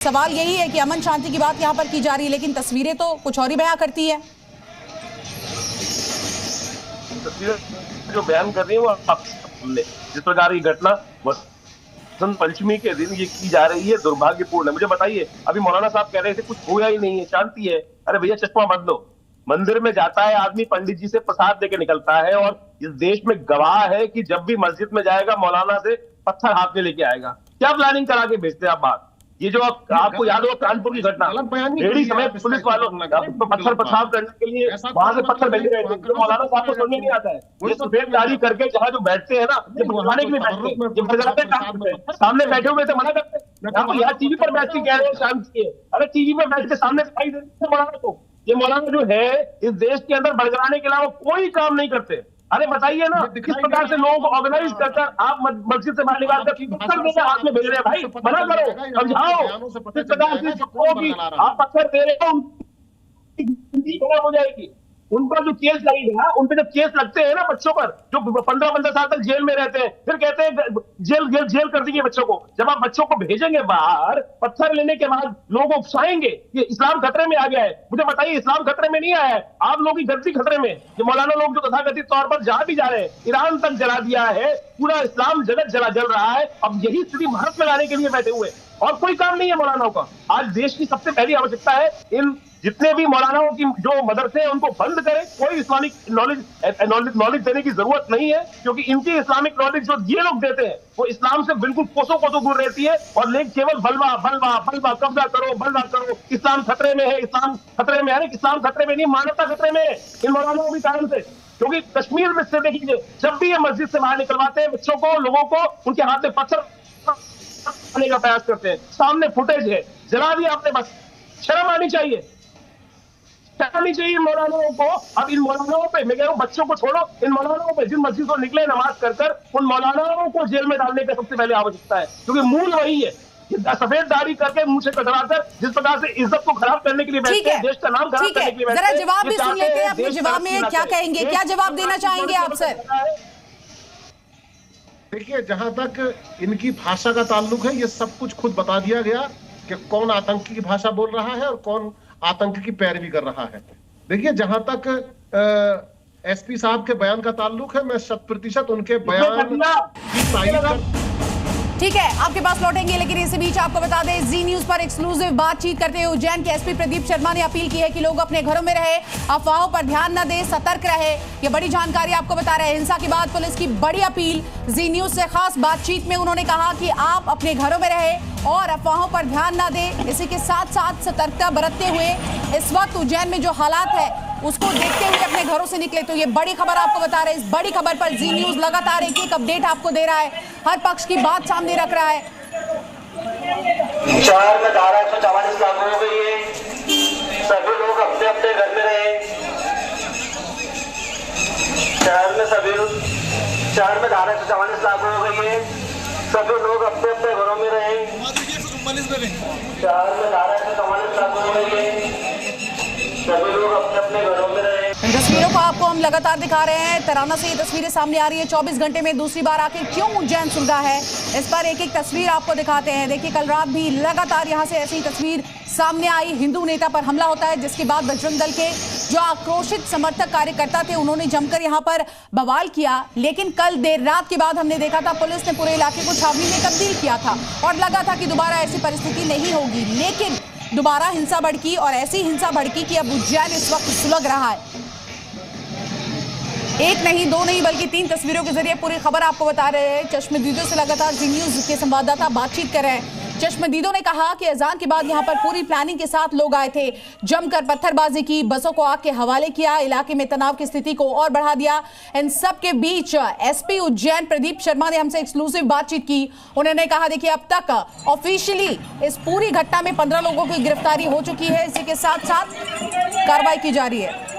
सवाल यही है कि अमन शांति की बात यहाँ पर की जा रही है, लेकिन तस्वीरें तो कुछ और ही बयां करती है। तस्वीरें जो बयान कर रही है वो हमने जिस प्रकार की घटना वसंत पंचमी के दिन ये की जा रही है दुर्भाग्यपूर्ण है। मुझे बताइए, अभी मौलाना साहब कह रहे थे कुछ होया ही नहीं है, शांति है। अरे भैया चश्मा बंद लो। मंदिर में जाता है आदमी, पंडित जी से प्रसाद देके निकलता है, और इस देश में गवाह है कि जब भी मस्जिद में जाएगा मौलाना से पत्थर हाथ में लेके आएगा। क्या प्लानिंग करा के भेजते हैं आप बात? ये जो आपको याद हो कानपुर की घटना, रेडी समय पुलिस वालों पत्थर पथराव करने के लिए वहां से पत्थर भेज रहे थे, जो मौलाना साहब को समझ नहीं आता है। ये सफेद दाढ़ी करके जहाँ जो बैठते हैं ना, ये बुझाने के लिए बैठते हैं, ये भड़काते हैं। सामने बैठे हुए थे मना करते हैं, यहाँ टीवी पर बैठ के कह रहे हैं शांति है। अरे टीवी पर बैठ के सामने दिखाई देते मौलाना को। ये मौलाना जो है इस देश के अंदर भड़काने के अलावा कोई काम नहीं करते। अरे बताइए ना, किस प्रकार से लोगों को ऑर्गेनाइज कर आप मस्जिद से बाहर निकाल कर पत्थर देकर हाथ में भेज रहे हैं। भाई मना करो, समझाओ। किस प्रकार से आप पत्थर दे रहे हो खराब हो जाएगी। उन पर जो केस लगेगा, उन पर जब केस लगते हैं ना बच्चों पर, जो 15-15 साल तक जेल में रहते हैं, फिर कहते हैं जेल कर देंगे बच्चों को। जब आप बच्चों को भेजेंगे बाहर पत्थर लेने के बाद लोग उकसाएंगे ये इस्लाम खतरे में आ गया है। मुझे बताइए, इस्लाम खतरे में नहीं आया है, आप लोगों की गलती खतरे में। ये मौलाना लोग जो तथाकथित तौर पर जहां भी जा रहे हैं, ईरान तक जला दिया है, पूरा इस्लाम जगत जल रहा है। अब यही स्थिति भारत में लाने के लिए बैठे हुए, और कोई काम नहीं है मौलानाओं का। आज देश की सबसे पहली आवश्यकता है इन जितने भी मौलानाओं की जो मदरसे हैं उनको बंद करें। कोई इस्लामिक नॉलेज देने की जरूरत नहीं है, क्योंकि इनकी इस्लामिक नॉलेज जो ये लोग देते हैं वो इस्लाम से बिल्कुल कोसों दूर रहती है। और लेकिन केवल बलवा बलवा बलवा, कब्जा करो, इस्लाम खतरे में है, इस्लाम खतरे में है। इस्लाम खतरे में नहीं, मानवता खतरे में है इन मौलानाओं के कारण से। क्योंकि कश्मीर में से देखिए, जब भी ये मस्जिद से बाहर निकलवाते हैं बच्चों को, लोगों को, उनके हाथ में पत्थर आने का प्रयास करते हैं। सामने फुटेज है, जला दिया आपने। बस शर्म आनी चाहिए इन मौलानाओं को। अब इन मौलानाओं पे मैं कह रहा हूं, बच्चों को छोड़ो, इन मौलानाओं पे जिन मस्जिद को निकले नमाज कर उन मौलानाओं को जेल में डालने की सबसे पहले आवश्यकता है, क्योंकि मूल वही है। सफेद दाढ़ी करके मुंह से कतराकर जिस प्रकार से इज्जत को खराब करने के लिए बैठते हैं, देश का नाम खराब करने के लिए बैठते हैं। जरा जवाब भी सुन लेते हैं। अपने जवाब में क्या कहेंगे, क्या जवाब देना चाहेंगे आप सर? देखिए, जहां तक इनकी भाषा का ताल्लुक है, ये सब कुछ खुद बता दिया गया कि कौन आतंकी की भाषा बोल रहा है और कौन आतंक की पैरवी कर रहा है। देखिए, जहां तक एसपी साहब के बयान का ताल्लुक है, मैं 100% उनके बयान की तारीफ कर। ठीक है, आपके पास लौटेंगे, लेकिन इसी बीच आपको बता दें, जी न्यूज पर एक्सक्लूसिव बातचीत करते हुए उज्जैन के एसपी प्रदीप शर्मा ने अपील की है कि लोग अपने घरों में रहे, अफवाहों पर ध्यान न दें, सतर्क रहे। ये बड़ी जानकारी आपको बता रहे हैं। हिंसा के बाद पुलिस की बड़ी अपील। जी न्यूज से खास बातचीत में उन्होंने कहा कि आप अपने घरों में रहे और अफवाहों पर ध्यान न दें। इसी के साथ साथ सतर्कता बरतते हुए इस वक्त उज्जैन में जो हालात है उसको देखते हुए अपने घरों से निकले। तो ये बड़ी खबर आपको बता रहे हैं। इस बड़ी खबर पर जी न्यूज लगातार एक अपडेट आपको दे रहा है, हर पक्ष की बात सामने रख रहा है। शहर में धारा 144 लागू हो गई है, सभी लोग अपने अपने घर में रहे। शहर में धारा 144 लागू हो गई है, सभी लोग अपने अपने घरों में रहे। शहर में धारा 144 लागू हो गई है, सभी लोग अपने अपने घरों में रहे। इन तस्वीरों को आपको हम लगातार दिखा रहे हैं। तराना से ये तस्वीरें सामने आ रही है। 24 घंटे में दूसरी बार आके क्यों उज्जैन सुलगा है, इस पर एक एक तस्वीर आपको दिखाते हैं। देखिए, कल रात भी लगातार यहाँ से ऐसी तस्वीर सामने आई। हिंदू नेता पर हमला होता है, जिसके बाद बजरंग दल के जो आक्रोशित समर्थक कार्यकर्ता थे उन्होंने जमकर यहाँ पर बवाल किया। लेकिन कल देर रात के बाद हमने देखा था पुलिस ने पूरे इलाके को छावनी में तब्दील किया था और लगा था कि दोबारा ऐसी परिस्थिति नहीं होगी। लेकिन दोबारा हिंसा भड़की और ऐसी हिंसा भड़की कि अब उज्जैन इस वक्त सुलग रहा है। एक नहीं, दो नहीं, बल्कि 3 तस्वीरों के जरिए पूरी खबर आपको बता रहे हैं। चश्मदीदों से लगातार जी न्यूज के संवाददाता बातचीत कर रहे हैं। चश्मदीदों ने कहा कि अजान के बाद यहां पर पूरी प्लानिंग के साथ लोग आए थे, जमकर पत्थरबाजी की, बसों को आग के हवाले किया, इलाके में तनाव की स्थिति को और बढ़ा दिया। इन सब के बीच एसपी उज्जैन प्रदीप शर्मा ने हमसे एक्सक्लूसिव बातचीत की। उन्होंने कहा, देखिए, अब तक ऑफिशियली इस पूरी घटना में 15 लोगों की गिरफ्तारी हो चुकी है। इसी के साथ साथ कार्रवाई की जा रही है।